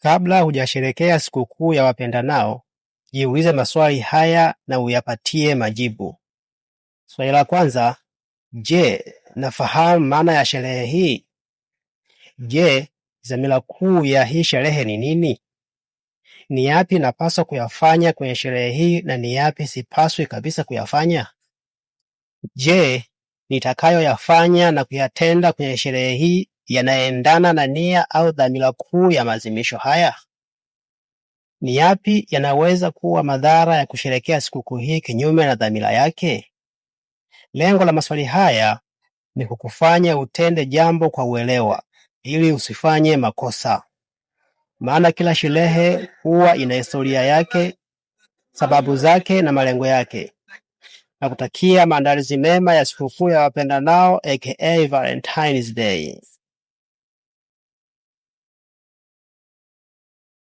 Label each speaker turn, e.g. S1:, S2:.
S1: Kabla hujasherekea sikukuu ya wapendanao, jiulize maswali haya na uyapatie majibu. Swali la kwanza, je, nafahamu maana ya sherehe hii? Je, dhamira kuu ya hii sherehe ni nini? Ni yapi napaswa kuyafanya kwenye sherehe hii na ni yapi sipaswi kabisa kuyafanya? Je, nitakayoyafanya na kuyatenda kwenye sherehe hii yanaendana na nia au dhamira kuu ya maadhimisho haya? Ni yapi yanaweza kuwa madhara ya kusherekea sikukuu hii kinyume na dhamira yake? Lengo la maswali haya ni kukufanya utende jambo kwa uelewa ili usifanye makosa. Maana kila sherehe huwa ina historia yake, sababu zake na malengo yake. Na kutakia maandalizi mema ya sikukuu ya wapendanao aka Valentine's Day.